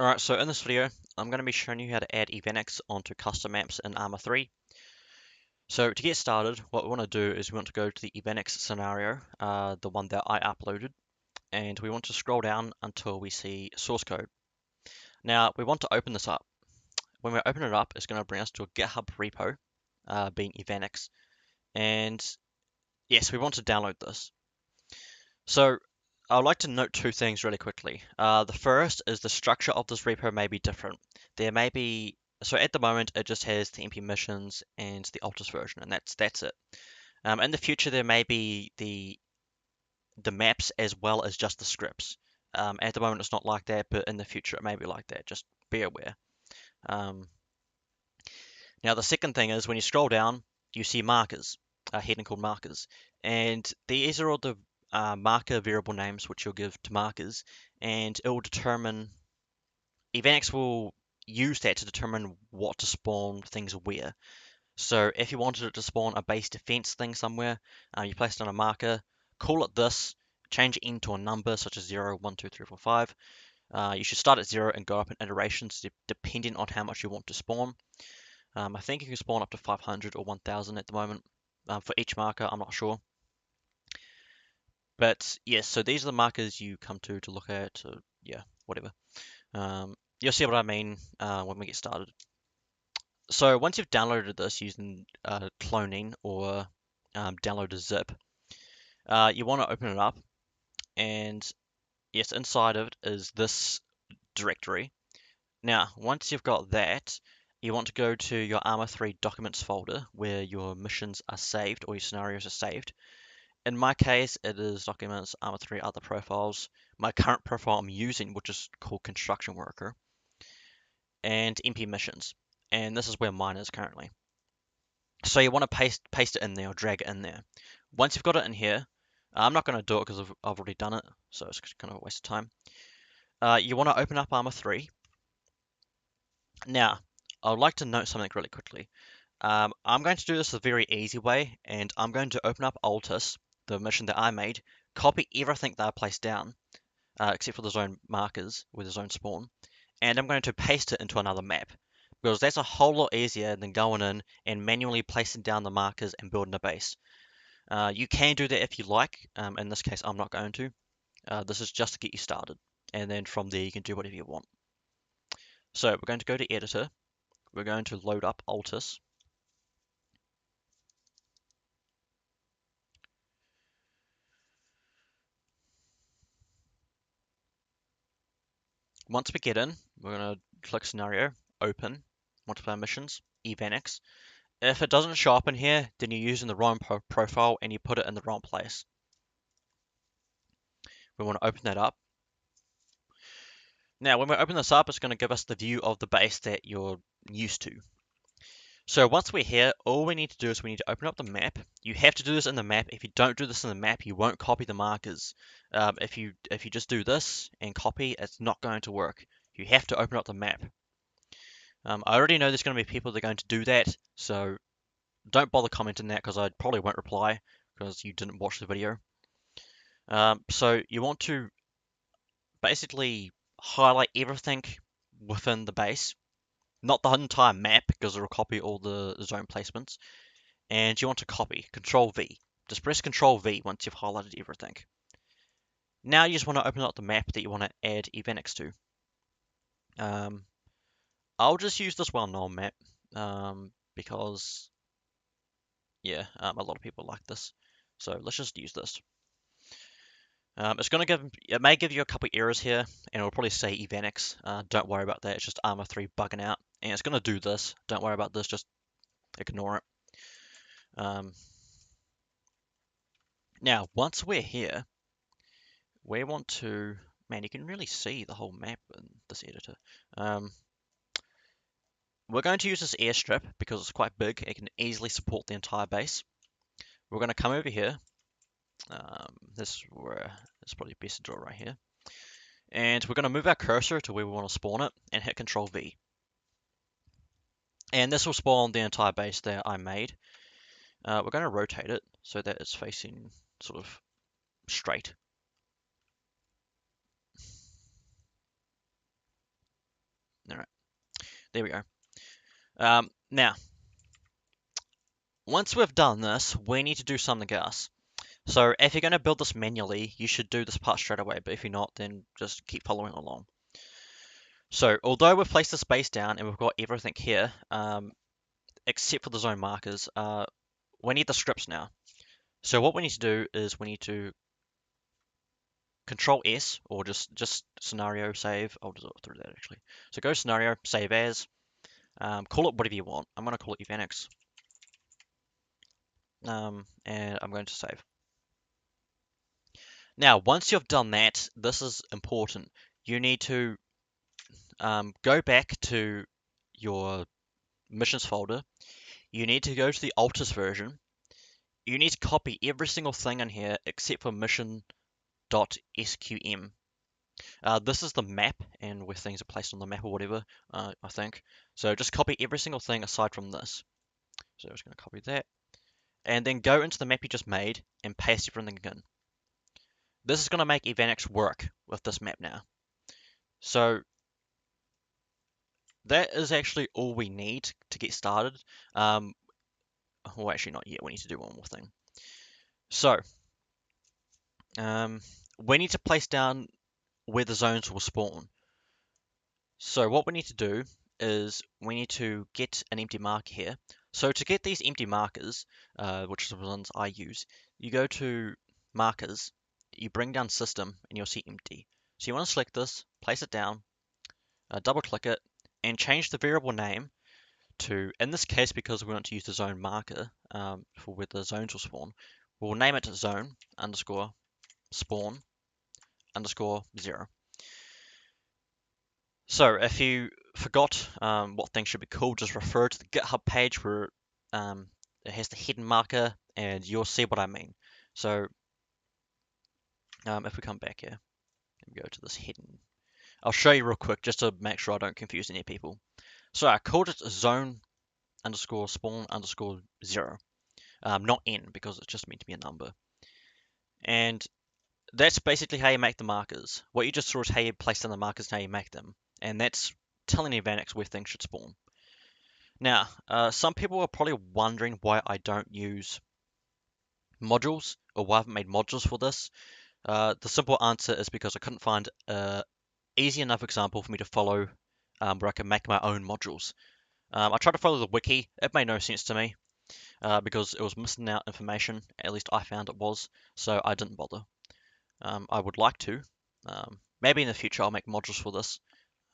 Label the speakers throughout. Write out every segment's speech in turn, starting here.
Speaker 1: Alright, so in this video, I'm going to be showing you how to add evannex onto custom maps in Arma 3. So to get started, what we want to do is we want to go to the evannex scenario, the one that I uploaded, and we want to scroll down until we see source code. Now, we want to open this up. When we open it up, it's going to bring us to a GitHub repo, being evannex, and yes, we want to download this. So I would like to note two things really quickly. The first is the structure of this repo may be different. There may be, so at the moment it just has the MP missions and the Altus version, and that's it. In the future there may be the maps as well as just the scripts. At the moment it's not like that, but in the future it may be like that. Just be aware. Um, Now the second thing is when you scroll down, you see markers, a heading called markers, and these are all the marker variable names which you'll give to markers, and it will determine, evannex will use that to determine what to spawn things where. So if you wanted it to spawn a base defense thing somewhere, you place it on a marker, call it this, change it into a number such as 0, 1, 2, 3, 4, 5. You should start at 0 and go up in iterations depending on how much you want to spawn. I think you can spawn up to 500 or 1000 at the moment for each marker. I'm not sure. But yes, so these are the markers you come to look at. Yeah, whatever. You'll see what I mean when we get started. So once you've downloaded this using cloning or download a zip, you want to open it up. And yes, inside of it is this directory. Now, once you've got that, you want to go to your Arma 3 documents folder where your missions are saved or your scenarios are saved. In my case, it is documents, Arma 3, other profiles, my current profile I'm using, which is called construction worker, and MP missions. And this is where mine is currently. So you want to paste it in there or drag it in there. Once you've got it in here, I'm not going to do it because I've already done it, so it's kind of a waste of time. You want to open up Arma 3. Now, I would like to note something really quickly. I'm going to do this the very easy way, and I'm going to open up Altus, the mission that I made, copy everything that I placed down, except for the zone markers with the zone spawn, and I'm going to paste it into another map, because that's a whole lot easier than going in and manually placing down the markers and building a base. You can do that if you like. In this case, I'm not going to. This is just to get you started, and then from there you can do whatever you want. So we're going to go to Editor. We're going to load up Altus. Once we get in, we're going to click Scenario, Open, Multiplayer Missions, evannex. If it doesn't show up in here, then you're using the wrong profile and you put it in the wrong place. We want to open that up. Now, when we open this up, it's going to give us the view of the base that you're used to. So once we're here, all we need to do is we need to open up the map. You have to do this in the map. If you don't do this in the map, you won't copy the markers. If you just do this and copy, it's not going to work. You have to open up the map. I already know there's going to be people that are going to do that, so don't bother commenting that because I probably won't reply because you didn't watch the video. So you want to basically highlight everything within the base, not the entire map because it'll copy all the zone placements. And you want to copy, Control V. Just press Control V once you've highlighted everything. Now you just want to open up the map that you want to add evannex to. I'll just use this well-known map because, yeah, a lot of people like this. So let's just use this. It may give you a couple errors here, and it'll probably say evannex. Don't worry about that. It's just Arma 3 bugging out, and it's going to do this. Don't worry about this. Just ignore it. Now, once we're here, we want to. Man, you can really see the whole map in this editor. We're going to use this airstrip because it's quite big. It can easily support the entire base. We're going to come over here. This is where it's probably best to draw right here. And we're going to move our cursor to where we want to spawn it and hit Control V. And this will spawn the entire base that I made. We're going to rotate it so that it's facing sort of straight. There we go. Now, once we've done this, we need to do something else. So if you're going to build this manually, you should do this part straight away, but if you're not, then just keep following along. So although we've placed the space down and we've got everything here, except for the zone markers, we need the scripts now. So what we need to do is we need to Control S, or just scenario save. I'll do it through that actually. So go scenario, save as, call it whatever you want. I'm going to call it evannex, and I'm going to save. Now, once you've done that, this is important. You need to go back to your missions folder. You need to go to the Altus version. You need to copy every single thing in here except for mission.sqm. This is the map and where things are placed on the map or whatever, I think. So just copy every single thing aside from this. So I'm just going to copy that. And then go into the map you just made and paste everything in. This is going to make evannex work with this map now. So that is actually all we need to get started. Well, actually not yet. We need to do one more thing. So we need to place down where the zones will spawn. So what we need to do is we need to get an empty marker here. So to get these empty markers, which are the ones I use, you go to markers, you bring down system, and you'll see empty. So you want to select this, place it down, double click it, and change the variable name to, in this case, because we want to use the zone marker for where the zones will spawn, we'll name it zone underscore spawn underscore 0. So if you forgot what things should be called, just refer to the GitHub page where it has the hidden marker and you'll see what I mean. So if we come back here and go to this hidden, I'll show you real quick just to make sure I don't confuse any people. So I called it zone underscore spawn underscore 0, not n because it's just meant to be a number. And that's basically how you make the markers. What you just saw is how you place down the markers and how you make them. And that's telling evannex where things should spawn. Now, some people are probably wondering why I don't use modules or why I haven't made modules for this. The simple answer is because I couldn't find an easy enough example for me to follow where I can make my own modules. I tried to follow the wiki. It made no sense to me because it was missing out information. At least I found it was, so I didn't bother. I would like to. Maybe in the future I'll make modules for this,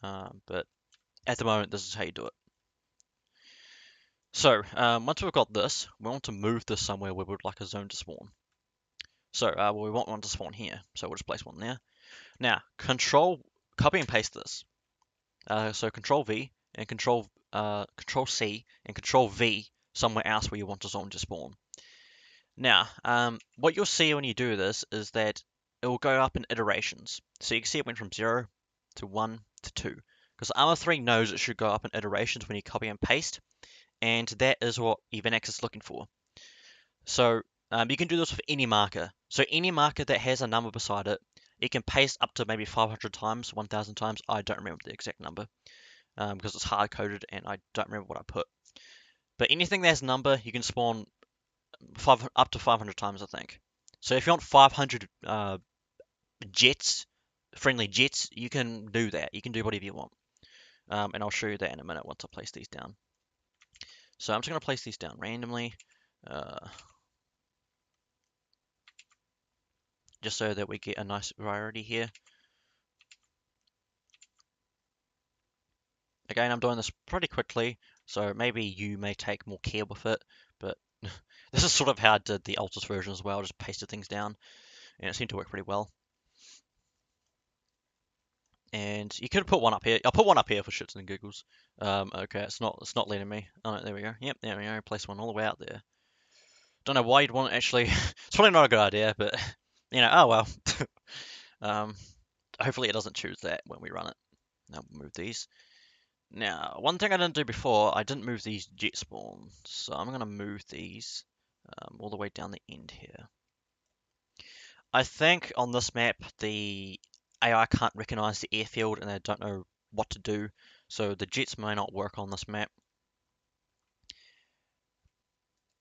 Speaker 1: but at the moment this is how you do it. So once we've got this, we want to move this somewhere where we'd like a zone to spawn. So well, we want one to spawn here, so we'll just place one there. Now, copy and paste this. So Control V and Control C and Control V somewhere else where you want a zone to spawn. Now, what you'll see when you do this is that it will go up in iterations. So you can see it went from 0 to 1 to 2. Because Arma 3 knows it should go up in iterations when you copy and paste, and that is what evannex is looking for. So you can do this with any marker. So any marker that has a number beside it, it can paste up to maybe 500 times, 1,000 times. I don't remember the exact number because it's hard-coded and I don't remember what I put. But anything that has a number, you can spawn up to 500 times, I think. So if you want 500 friendly jets, you can do that. You can do whatever you want. And I'll show you that in a minute once I place these down. So I'm just going to place these down randomly. Just so that we get a nice variety here. Again, I'm doing this pretty quickly, so maybe you may take more care with it, but this is sort of how I did the Altus version as well, just pasted things down, and it seemed to work pretty well. And you could put one up here. I'll put one up here for shits and giggles. Okay, it's not letting me. Oh, no, there we go. Yep, there we go. Place one all the way out there. Don't know why you'd want to actually. It's probably not a good idea, but you know, oh well. Hopefully it doesn't choose that when we run it. Now we'll move these. Now, one thing I didn't do before, I didn't move these jet spawns, so I'm going to move these all the way down the end here. I think on this map, the AI can't recognize the airfield and they don't know what to do. So the jets may not work on this map.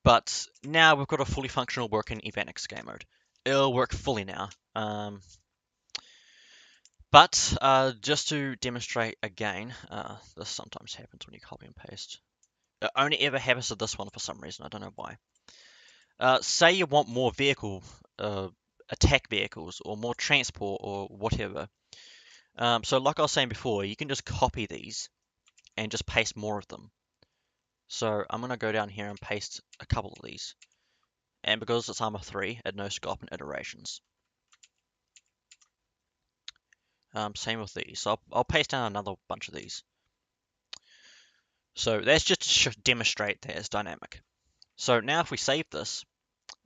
Speaker 1: But now we've got a fully functional working evannex game mode. It'll work fully now. But just to demonstrate again, this sometimes happens when you copy and paste. It only ever happens to this one for some reason. I don't know why. Say you want more attack vehicles, or more transport, or whatever. So like I was saying before, you can just copy these and just paste more of them. So I'm going to go down here and paste a couple of these. And because it's Arma 3, it knows scope and iterations. Same with these. So I'll paste down another bunch of these. So that's just to demonstrate that it's dynamic. So now if we save this,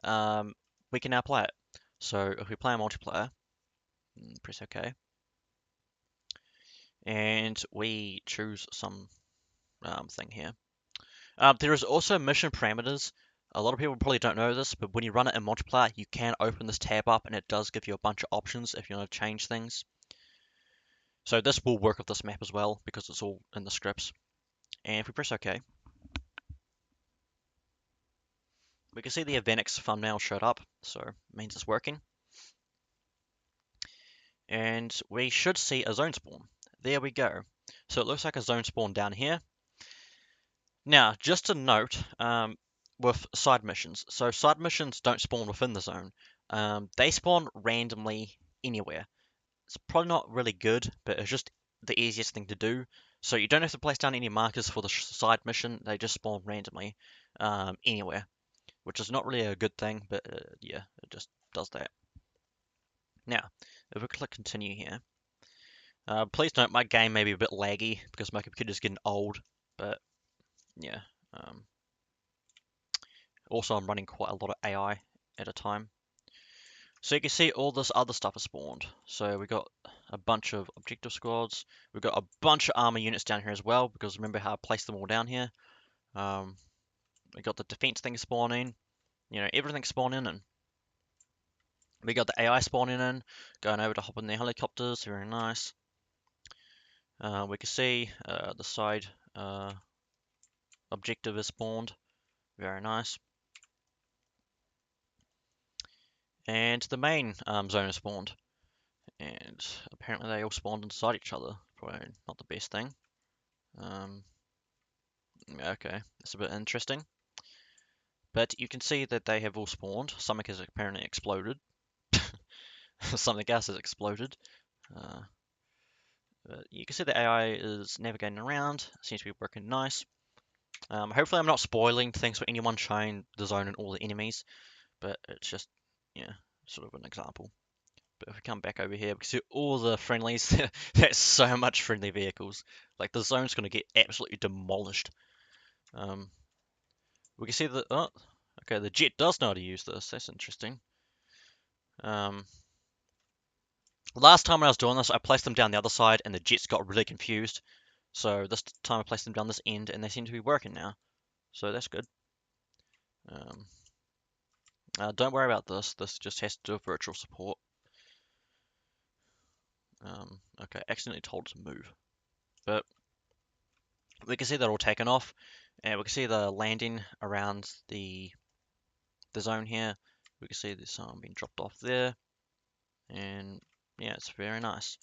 Speaker 1: we can now play it. So if we play a multiplayer, press OK, and we choose some thing here. There is also mission parameters. A lot of people probably don't know this, but when you run it in multiplayer, you can open this tab up, and it does give you a bunch of options if you want to change things. So this will work with this map as well, because it's all in the scripts. And if we press OK, we can see the evannex thumbnail showed up, so it means it's working. And we should see a zone spawn. There we go. So it looks like a zone spawn down here. Now, just a note with side missions. So side missions don't spawn within the zone. They spawn randomly anywhere. It's probably not really good, but it's just the easiest thing to do. So you don't have to place down any markers for the side mission. They just spawn randomly anywhere, which is not really a good thing, but yeah, it just does that. Now, if we click continue here, please note my game may be a bit laggy because my computer's getting old, but yeah. Also, I'm running quite a lot of AI at a time. So you can see all this other stuff is spawned. So we got a bunch of objective squads. We've got a bunch of armor units down here as well, because remember how I placed them all down here. We got the defense thing spawning. You know, everything spawning in. We got the AI spawning in, going over to hop in their helicopters. Very nice. We can see the side objective is spawned. Very nice. And the main zone is spawned. And apparently they all spawned inside each other. Probably not the best thing. Okay, that's a bit interesting. But you can see that they have all spawned. Something has apparently exploded. Something else has exploded. But you can see the AI is navigating around. Seems to be working nice. Hopefully I'm not spoiling things for anyone trying the zone and all the enemies. But it's just, yeah, sort of an example. But if we come back over here, we can see all the friendlies. That's so much friendly vehicles. Like, the zone's going to get absolutely demolished. We can see that, oh, okay, the jet does know how to use this. That's interesting. Last time when I was doing this, I placed them down the other side, and the jets got really confused. So this time I placed them down this end, and they seem to be working now. So that's good. Don't worry about this. This just has to do with virtual support. Okay, accidentally told it to move. But we can see that all taken off, and we can see the landing around the zone here. We can see this being dropped off there, and yeah, it's very nice.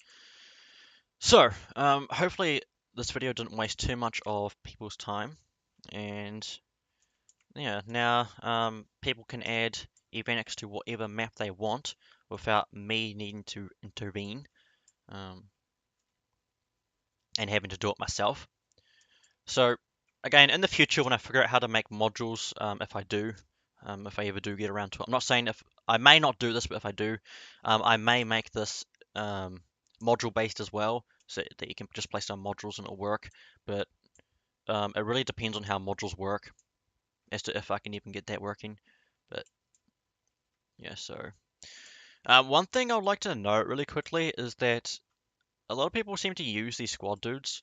Speaker 1: So, hopefully this video didn't waste too much of people's time, and yeah, now people can add evannex to whatever map they want without me needing to intervene and having to do it myself. So again, in the future, when I figure out how to make modules, if I ever do get around to it, I'm not saying if I may not do this, but if I do, I may make this module based as well, so that you can just place down modules and it'll work. But it really depends on how modules work as to if I can even get that working. But yeah, so one thing I would like to note really quickly is that a lot of people seem to use these squad dudes.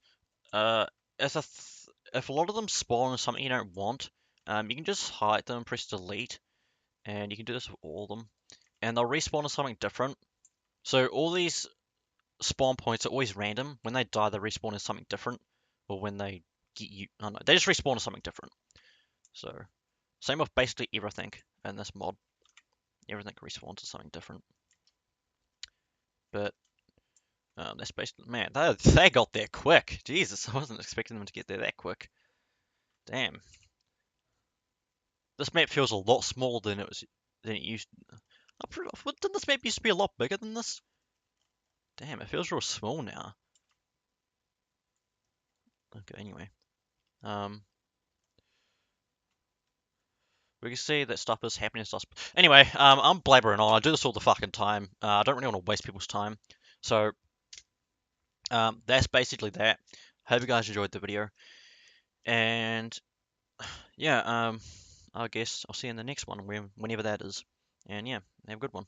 Speaker 1: If a lot of them spawn as something you don't want, you can just hide them, press delete, and you can do this with all of them, and they'll respawn as something different. So all these spawn points are always random. When they die, they respawn as something different, or when they get you, I don't know, they just respawn as something different. So, same with basically everything in this mod. Everything respawns as something different. But that's basically, man, they got there quick. Jesus, I wasn't expecting them to get there that quick. Damn. This map feels a lot smaller than it used. Didn't this map used to be a lot bigger than this? Damn, it feels real small now. Okay, anyway. We can see that stuff is happening to us. Anyway, I'm blabbering on. I do this all the fucking time. I don't really want to waste people's time. So, that's basically that. Hope you guys enjoyed the video. And, yeah, I guess I'll see you in the next one, whenever that is. And, yeah, have a good one.